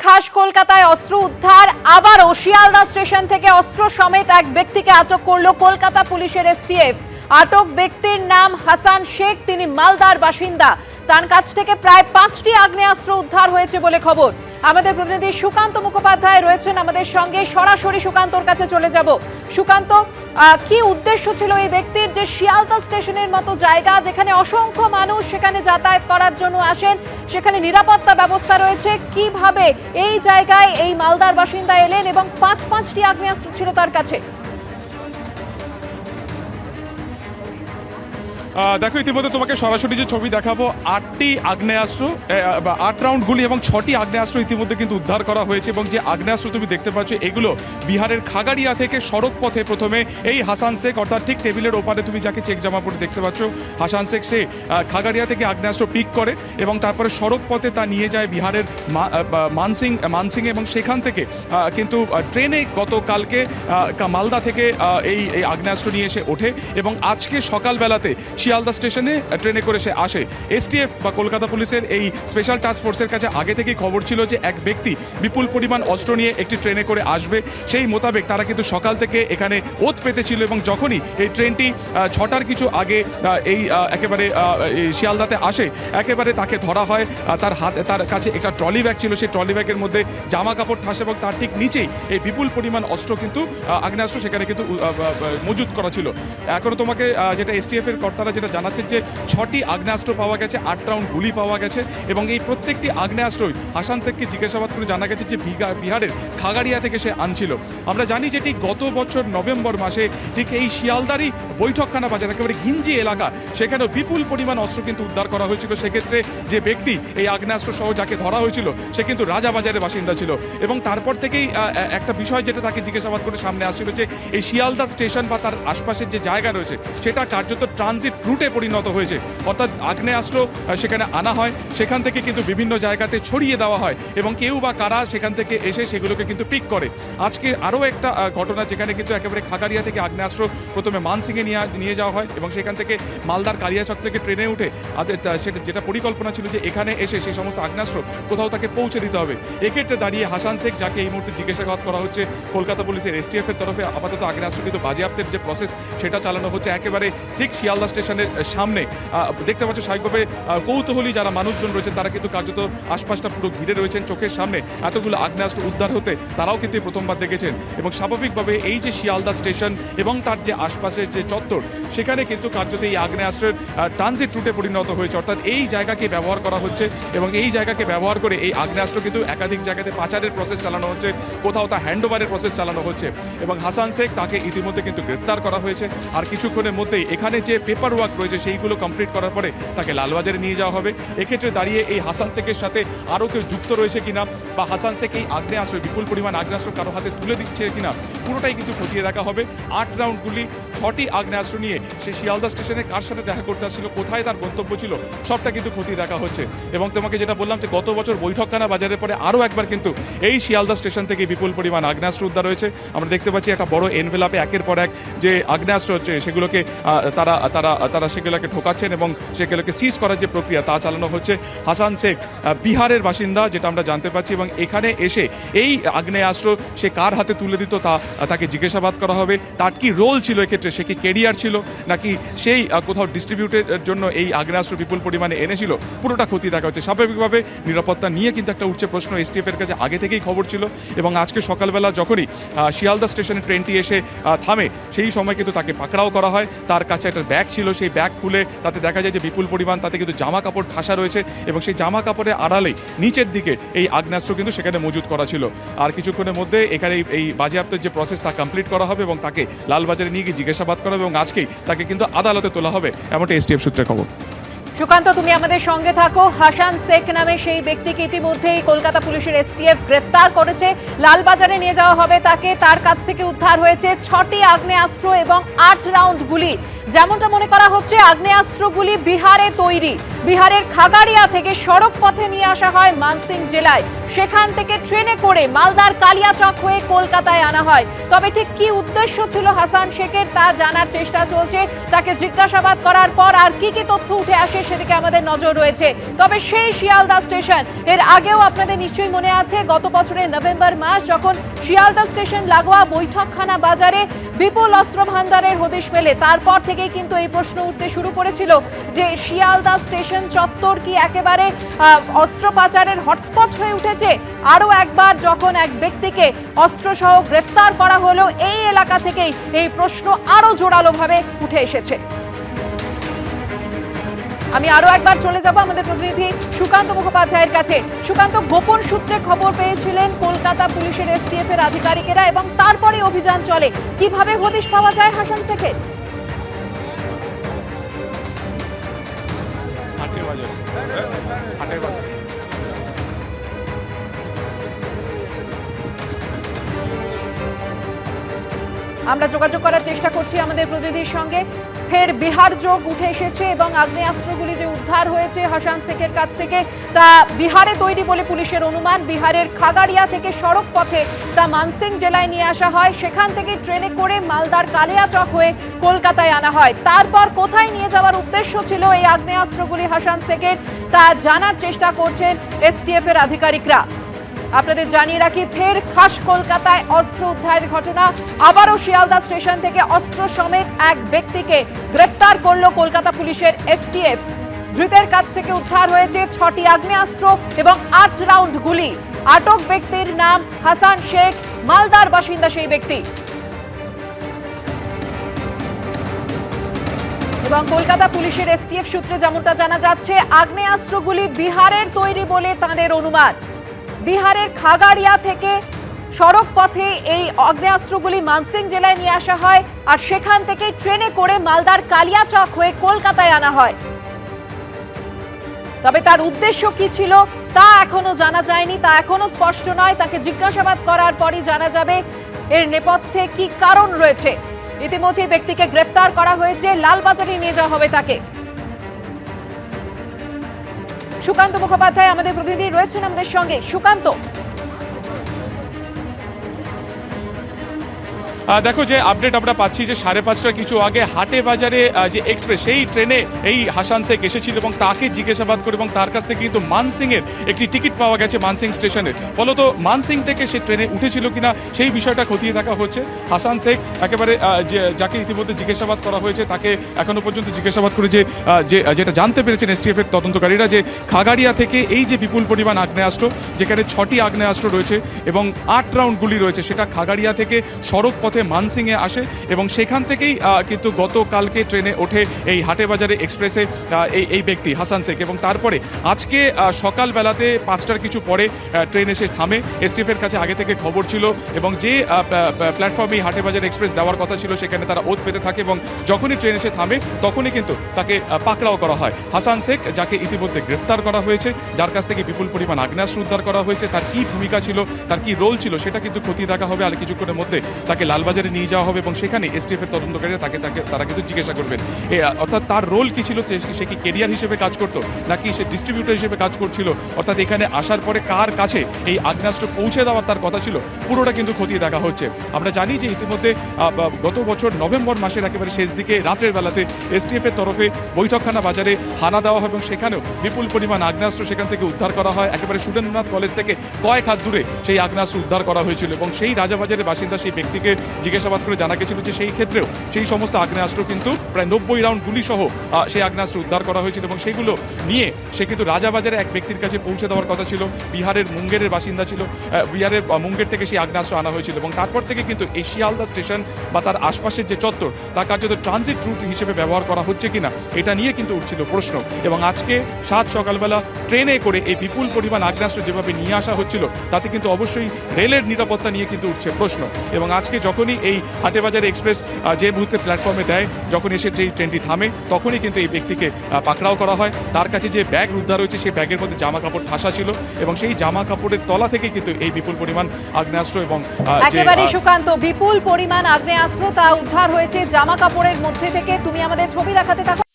ইতিহাস, কলকাতায় অস্ত্র উদ্ধার। আবারও শিয়ালদা স্টেশন থেকে অস্ত্র সমেত এক ব্যক্তিকে আটক করল কলকাতা পুলিশের এসটিএফ। আটক ব্যক্তির নাম হাসান শেখ, তিনি মালদার বাসিন্দা। তার কাছ থেকে প্রায় 5টি আগ্নেয়াস্ত্র উদ্ধার হয়েছে বলে খবর। আমাদের প্রতিনিধি সুকান্ত মুখোপাধ্যায় রয়েছেন আমাদের সঙ্গে, সরাসরি সুকান্তর কাছে চলে যাব। সুকান্ত, কি উদ্দেশ্য ছিল এই ব্যক্তির যে শিয়ালদা স্টেশনের মতো জায়গা, যেখানে অসংখ্য মানুষ সেখানে যাতায়াত করার জন্য আসেন, সেখানে নিরাপত্তা ব্যবস্থা রয়েছে, কিভাবে এই জায়গায় এই মালদার বাসিন্দা এলেন এবং পাঁচটি আগ্নেয়াস্ত্র ছিল তার কাছে? দেখো, ইতিমধ্যে তোমাকে সরাসরি যে ছবি দেখাবো, 8টি আগ্নেয়াস্ত্র, 8 রাউন্ড গুলি এবং 6টি আগ্নেয়াস্ত্র ইতিমধ্যে কিন্তু উদ্ধার করা হয়েছে। এবং যে আগ্নেয়াস্ত্র তুমি দেখতে পাচ্ছ, এগুলো বিহারের খাগাড়িয়া থেকে সড়ক পথে প্রথমে এই হাসান শেখ, অর্থাৎ ঠিক টেবিলের ওপারে তুমি যাকে চেক জামা পরে দেখতে পাচ্ছ, হাসান শেখ, সে খাগাড়িয়া থেকে আগ্নেয়াস্ত্র পিক করে এবং তারপরে সড়ক পথে তা নিয়ে যায় বিহারের মানসিং এবং সেখান থেকে কিন্তু ট্রেনে গতকালকে মালদা থেকে এই আগ্নেয়াস্ত্র নিয়ে এসে ওঠে এবং আজকে সকালবেলাতে শিয়ালদা স্টেশনে ট্রেনে করে সে আসে। এসটিএফ বা কলকাতা পুলিশের এই স্পেশাল টাস্ক ফোর্সের কাছে আগে থেকেই খবর ছিল যে এক ব্যক্তি বিপুল পরিমাণ অস্ত্র নিয়ে একটি ট্রেনে করে আসবে। সেই মোতাবেক তারা কিন্তু সকাল থেকে এখানে ওত পেতেছিল এবং যখনই এই ট্রেনটি 6টার কিছু আগে এই একেবারে শিয়ালদাতে আসে, একেবারে তাকে ধরা হয়। তার কাছে একটা ট্রলি ব্যাগ ছিল, সেই ট্রলি ব্যাগের মধ্যে জামা কাপড় ঠাসে এবং তার ঠিক নিচেই এই বিপুল পরিমাণ অস্ত্র কিন্তু আগ্নেয়াস্ত্র সেখানে কিন্তু মজুত করা ছিল। এখনও তোমাকে যেটা এসটিএফ এর কর্তারা যেটা জানাচ্ছেন যে 6টি আগ্নেয়াস্ত্র পাওয়া গেছে, 8 রাউন্ড গুলি পাওয়া গেছে এবং এই প্রত্যেকটি আগ্নেয়াস্ত্রই হাসান শেখকে জিজ্ঞাসাবাদ করে জানা গেছে যে বিহারের খাগাড়িয়া থেকে সে আনছিল। আমরা জানি যে ঠিক গত বছর নভেম্বর মাসে ঠিক এই শিয়ালদারই বৈঠকখানা বাজার, একেবারে ঘিঞ্জি এলাকা, সেখানেও বিপুল পরিমাণ অস্ত্র কিন্তু উদ্ধার করা হয়েছিল। সেক্ষেত্রে যে ব্যক্তি এই আগ্নেয়াস্ত্র সহ যাকে ধরা হয়েছিল, সে কিন্তু রাজাবাজারের বাসিন্দা ছিল এবং তারপর থেকেই একটা বিষয় যেটা তাকে জিজ্ঞাসাবাদ করে সামনে আসছিল যে এই শিয়ালদা স্টেশন বা তার আশপাশের যে জায়গা রয়েছে সেটা কার্যত ট্রানজিট রুটে পরিণত হয়েছে। অর্থাৎ আগ্নেয়াস্ত্র সেখানে আনা হয়, সেখান থেকে কিন্তু বিভিন্ন জায়গাতে ছড়িয়ে দেওয়া হয় এবং কেউ বা কারা সেখান থেকে এসে সেগুলোকে কিন্তু পিক করে। আজকে আরও একটা ঘটনা, যেখানে কিন্তু একেবারে খাগাড়িয়া থেকে আগ্নেয়াস্ত্র প্রথমে মানসিংয়ে নিয়ে যাওয়া হয় এবং সেখান থেকে মালদার কালিয়াচক থেকে ট্রেনে উঠে সেটা যেটা পরিকল্পনা ছিল যে এখানে এসে সেই সমস্ত আগ্নেয়াস্ত্র কোথাও তাকে পৌঁছে দিতে হবে। এক্ষেত্রে দাঁড়িয়ে হাসান শেখ, যাকে এই মুহূর্তে জিজ্ঞাসাবাদ করা হচ্ছে কলকাতা পুলিশের এসটিএফ এর তরফে, আপাতত আগ্নেয়াস্ত্র কিন্তু বাজেয়াপ্তের যে প্রসেস সেটা চালানো হচ্ছে একেবারে ঠিক শিয়ালদা স্টেশনের সামনে। দেখতে পাচ্ছ স্বাভাবিকভাবে কৌতূহলী যারা মানুষজন রয়েছেন তারা কিন্তু কার্যত আশপাশটা পুরো ঘিরে রয়েছেন। চোখের সামনে এতগুলো আগ্নেয়াস্ত্র উদ্ধার হতে তারাও কিন্তু প্রথমবার দেখেছেন এবং স্বাভাবিকভাবে এই যে শিয়ালদা স্টেশন এবং তার যে আশপাশের যে চত্বর, সেখানে কিন্তু কার্যত এই আগ্নেয়াস্ত্রের ট্রানজিট রুটে পরিণত হয়েছে। অর্থাৎ এই জায়গাকে ব্যবহার করা হচ্ছে এবং এই জায়গাকে ব্যবহার করে এই আগ্নেয়াস্ত্র কিন্তু একাধিক জায়গাতে পাচারের প্রসেস চালানো হচ্ছে, কোথাও তা হ্যান্ডওভারের প্রসেস চালানো হচ্ছে এবং হাসান শেখ, তাকে ইতিমধ্যে কিন্তু গ্রেফতার করা হয়েছে। আর কিছুক্ষণের মধ্যেই এখানে যে পেপার ওয়ার্ক রয়েছে সেইগুলো কমপ্লিট করার পরে তাকে লালবাজারে নিয়ে যাওয়া হবে। এক্ষেত্রে দাঁড়িয়ে এই হাসান শেখের সাথে আরও কেউ যুক্ত রয়েছে কিনা বা হাসান শেখ এই আগ্নেয়াস্ত্র, বিপুল পরিমাণ আগ্নেয়াস্ত্র কারো হাতে তুলে দিচ্ছে কিনা, পুরোটাই কিন্তু খতিয়ে দেখা হবে। 8 রাউন্ড গুলি, 6টি আগ্নেয়াস্ত্র নিয়ে সে শিয়ালদা স্টেশনে কার সাথে দেখা করতে আসছিল, কোথায় তার গন্তব্য ছিল, সবটা কিন্তু খতিয়ে দেখা হচ্ছে। এবং তোমাকে যেটা বললাম যে গত বছর বৈঠকখানা বাজারের পরে আরও একবার কিন্তু এই শিয়ালদা স্টেশন থেকে বিপুল পরিমাণ আগ্নেয়াস্ত্র উদ্ধার হয়েছে। আমরা দেখতে পাচ্ছি একটা বড় এনভেলাপে একের পর এক যে আগ্নেয়াস্ত্র হচ্ছে সেগুলোকে তারা সেগুলোকে ঢোকাচ্ছেন এবং সেগুলোকে সিজ করার যে প্রক্রিয়া তা চালানো হচ্ছে। হাসান শেখ বিহারের বাসিন্দা, যেটা আমরা জানতে পারছি, এবং এখানে এসে এই আগ্নেয়াস্ত্র সে কার হাতে তুলে দিত তাকে জিজ্ঞাসাবাদ করা হবে। তার কি রোল ছিল এক্ষেত্রে, সে কি ক্যারিয়ার ছিল নাকি সেই কোথাও ডিস্ট্রিবিউটের জন্য এই আগ্নেয়াস্ত্র বিপুল পরিমাণে এনেছিল, পুরোটা খতিয়ে দেখা হচ্ছে। স্বাভাবিকভাবে নিরাপত্তা নিয়ে কিন্তু একটা উঠছে প্রশ্ন। এসটিএফ এর কাছে আগে থেকেই খবর ছিল এবং আজকে সকালবেলা যখনই শিয়ালদা স্টেশনে ট্রেনটি এসে থামে, সেই সময় কিন্তু তাকে পাকড়াও করা হয়। তার কাছে একটা ব্যাগ ছিল, সেই ব্যাগ খুলে তাতে দেখা যায় যে বিপুল পরিমাণ তাতে কিন্তু জামা কাপড় ঠাসা রয়েছে এবং সেই জামা কাপড়ের আড়ালে নিচের দিকে এই আগ্নেয়াস্ত্র কিন্তু সেখানে মজুত করা ছিল। আর কিছুক্ষণের মধ্যে এখানে এই বাজেয়াপ্তের যে প্রসেস তা কমপ্লিট করা হবে এবং তাকে লালবাজারে নিয়ে গিয়ে জিজ্ঞাসাবাদ করা হবে এবং আজকেই তাকে কিন্তু আদালতে তোলা হবে, এমনটা এসটিএফ সূত্রে খবর। সুকান্ত, তুমি আমাদের সঙ্গে থাকো। হাসান শেখ নামে সেই ব্যক্তিকে ইতিমধ্যেই কলকাতা পুলিশের এসটিএফ গ্রেফতার করেছে, লালবাজারে নিয়ে যাওয়া হবে তাকে। তার কাছ থেকে উদ্ধার হয়েছে 6টি আগ্নেয়াস্ত্র এবং 8 রাউন্ড গুলি। যেমনটা মনে করা হচ্ছে আগ্নেয়াস্ত্রগুলি বিহারে তৈরি। বিহারের খাগাড়িয়া থেকে সড়ক পথে নিয়ে আসা হয় মানসিং জেলায়, সেখান থেকে ট্রেনে করে মালদার কালিয়াচক হয়ে কলকাতায় আনা হয়। তবে ঠিক কি উদ্দেশ্য ছিল হাসান শেখের তা জানার চেষ্টা চলছে। তাকে জিজ্ঞাসাবাদ করার পর আর কি কি তথ্য উঠে আসে সেদিকে আমাদের নজর রয়েছে। তবে সেই শিয়ালদা স্টেশন, এর আগেও আপনাদের নিশ্চয়ই মনে আছে গত বছরের নভেম্বর মাস যখন শিয়ালদা স্টেশন লাগোয়া বৈঠকখানা বাজারে বিপুল অস্ত্র ভান্ডারের হদিশ মেলে, তারপর থেকেই কিন্তু এই প্রশ্ন উঠতে শুরু করেছিল যে শিয়ালদা স্টেশন চত্বর কি একেবারে অস্ত্র পাচারের হটস্পট হয়ে উঠেছে। আরো একবার যখন এক ব্যক্তিকে অস্ত্রসহ গ্রেফতার করা হলো, এই এলাকা থেকেই এই প্রশ্ন আরো জোরালোভাবে উঠে এসেছে। আমি আরো একবার চলে যাব আমাদের প্রতিনিধি সুকান্ত মুখোপাধ্যায়ের কাছে। সুকান্ত, গোপন সূত্রে খবর পেয়েছিলেন কলকাতা পুলিশের এসটিএফ এর আধিকারিকেরা এবং তারপরে অভিযান চলে। কিভাবে হদিশ পাওয়া যায় হাসান শেখের? আমরা যোগাযোগ করার চেষ্টা করছি আমাদের প্রতিনিধির সঙ্গে। ফের বিহার যোগ উঠে এসেছে এবং আগ্নেয়াস্ত্রগুলি যে উদ্ধার হয়েছে হাসান শেখের কাছ থেকে তা বিহারে তৈরি বলে পুলিশের অনুমান। বিহারের খাগাড়িয়া থেকে সড়ক পথে তা মানসিং জেলায় নিয়ে আসা হয়, সেখান থেকে ট্রেনে করে মালদার কালিয়াচক হয়ে কলকাতায় আনা হয়। তারপর কোথায় নিয়ে যাওয়ার উদ্দেশ্য ছিল এই আগ্নেয়াস্ত্রগুলি হাসান শেখের তা জানার চেষ্টা করছেন এসটিএফ এর আধিকারিকরা। আপনাদের জানিয়ে রাখি, ফের খাস কলকাতায় অস্ত্র উদ্ধারের ঘটনা। আবারও শিয়ালদা স্টেশন থেকে অস্ত্র সমেত এক ব্যক্তিকে গ্রেফতার করল কলকাতা পুলিশের এসটিএফ। ধৃতের কাছ থেকে উদ্ধার হয়েছে 6টি আগ্নেয়াস্ত্র এবং 8 রাউন্ড গুলি। আটক ব্যক্তির নাম হাসান শেখ, মালদার বাসিন্দা সেই ব্যক্তি। এবং কলকাতা পুলিশের এসটিএফ সূত্রে যেমনটা জানা যাচ্ছে, আগ্নেয়াস্ত্রগুলি বিহারের তৈরি বলে তাদের অনুমান। বিহারের খাগাড়িয়া থেকে সড়ক পথে এই আগ্নেয়াস্ত্রগুলি মানসিং জেলায় নিয়ে আসা হয় আর সেখান থেকে ট্রেনে করে মালদার কালিয়াচক হয়ে কলকাতায় আনা হয়। তবে তার উদ্দেশ্য কি ছিল তা এখনো জানা যায়নি, তা এখনো স্পষ্ট নয়। তাকে জিজ্ঞাসাবাদ করার পরই জানা যাবে এর নেপথ্যে কি কারণ রয়েছে। ইতিমধ্যে ব্যক্তিকে গ্রেফতার করা হয়েছে, লালবাজারে নিয়ে যাওয়া হবে তাকে। সুকান্ত মুখোপাধ্যায় আমাদের প্রতিনিধি রয়েছেন আমাদের সঙ্গে। সুকান্ত, দেখো যে আপডেট আমরা পাচ্ছি যে 5:30টার কিছু আগে হাটে বাজারে যে এক্সপ্রেস সেই ট্রেনে এই হাসান শেখ এসেছিল এবং তাকে জিজ্ঞাসাবাদ করে এবং তার কাছ থেকে কিন্তু মানসিং এর একটি টিকিট পাওয়া গেছে মানসিং স্টেশনের। ফলত মানসিং থেকে সে ট্রেনে উঠেছিল কিনা সেই বিষয়টা খতিয়ে দেখা হচ্ছে। হাসান শেখ একেবারে যাকে ইতিমধ্যে জিজ্ঞাসাবাদ করা হয়েছে তাকে এখনো পর্যন্ত জিজ্ঞাসাবাদ করে যেটা জানতে পেরেছেন এসটিএফ এর তদন্তকারীরা যে খাগাড়িয়া থেকে এই যে বিপুল পরিমাণ আগ্নেয়াস্ত্র, যেখানে 6টি আগ্নেয়াস্ত্র রয়েছে এবং 8 রাউন্ড গুলি রয়েছে, সেটা খাগাড়িয়া থেকে সড়ক পথে মানসিংয়ে আসে এবং সেখান থেকেই কিন্তু গতকালকে ট্রেনে ওঠে এই হাটে বাজারে এক্সপ্রেসে এই ব্যক্তি হাসান শেখ। এবং তারপরে আজকে সকালবেলাতে 5টার কিছু পরে ট্রেন এসে থামে। এসটিএফের কাছে আগে থেকে খবর ছিল এবং যে প্ল্যাটফর্মে হাটে বাজার এক্সপ্রেস দেওয়ার কথা ছিল সেখানে তারা ওত পেতে থাকে এবং যখনই ট্রেন এসে থামে তখনই কিন্তু তাকে পাকড়াও করা হয়। হাসান শেখ, যাকে ইতিমধ্যে গ্রেফতার করা হয়েছে, যার কাছ থেকে বিপুল পরিমাণ আগ্নেয়াস্ত্র উদ্ধার করা হয়েছে, তার কি ভূমিকা ছিল, তার কি রোল ছিল সেটা কিন্তু খতিয়ে দেখা হবে। আর কিছুক্ষণের মধ্যে তাকে লালবাজারে নিয়ে যাওয়া হবে এবং সেখানে এসটিএফ এর তদন্তকারীরা তারা কিন্তু জিজ্ঞাসা করবেন অর্থাৎ তার রোল কি ছিল, সে কি কেরিয়ার হিসেবে কাজ করতো নাকি সে ডিস্ট্রিবিউটর হিসেবে কাজ করছিল, অর্থাৎ এখানে আসার পরে কার কাছে এই আগ্নেয়াস্ত্র পৌঁছে দেওয়ার তার কথা ছিল, পুরোটা কিন্তু খতিয়ে দেখা হচ্ছে। আমরা জানি যে ইতিমধ্যে গত বছর নভেম্বর মাসের একেবারে শেষ দিকে রাতের বেলাতে এসটিএফ এর তরফে বৈঠকখানা বাজারে হানা দেওয়া হয় এবং সেখানেও বিপুল পরিমাণ আগ্নেয়াস্ত্র সেখান থেকে উদ্ধার করা হয়। একেবারে সুরেন্দ্রনাথ কলেজ থেকে কয়েক হাত দূরে সেই আগ্নেয়াস্ত্র উদ্ধার করা হয়েছিল এবং সেই রাজাবাজারের বাসিন্দা সেই ব্যক্তিকে জিজ্ঞাসাবাদ করে জানা গেছিল যে সেই ক্ষেত্রেও সেই সমস্ত আগ্নেয়াস্ত্র কিন্তু প্রায় 90 রাউন্ড গুলি সহ সেই আগ্নেয়াস্ত্র উদ্ধার করা হয়েছিল এবং সেইগুলো নিয়ে সে কিন্তু রাজাবাজারে এক ব্যক্তির কাছে পৌঁছে দেওয়ার কথা ছিল। বিহারের মুঙ্গেরের বাসিন্দা ছিল, বিহারের মুঙ্গের থেকে সেই আগ্নেয়াস্ত্র আনা হয়েছিল এবং তারপর থেকে কিন্তু এই শিয়ালদা স্টেশন বা তার আশপাশের যে চত্বর তা কার্যত ট্রানজিট রুট হিসেবে ব্যবহার করা হচ্ছে কিনা এটা নিয়ে কিন্তু উঠছিল প্রশ্ন। এবং আজকে সকালবেলা ট্রেনে করে এই বিপুল পরিমাণ আগ্নেয়াস্ত্র যেভাবে নিয়ে আসা হচ্ছিল তাতে কিন্তু অবশ্যই রেলের নিরাপত্তা নিয়ে কিন্তু উঠছে প্রশ্ন। এবং আজকে যখনই এই হাটেবাজার এক্সপ্রেস যে মুহূর্তে প্ল্যাটফর্মে দেয়, যখন এসে যেই ট্রেনটি থামে তখনই কিন্তু এই ব্যক্তিকে পাকড়াও করা হয়। তার কাছে যে ব্যাগ উদ্ধার হয়েছে সেই ব্যাগের মধ্যে জামা কাপড় ঠাসা ছিল এবং সেই জামা কাপড়ের তলা থেকে কিন্তু এই বিপুল পরিমাণ আগ্নেয়াস্ত্র এবং একেবারে সুকান্ত, বিপুল পরিমাণ আগ্নেয়াস্ত্র তা উদ্ধার হয়েছে জামা কাপড়ের মধ্যে থেকে। তুমি আমাদের ছবি দেখাতে থাকো।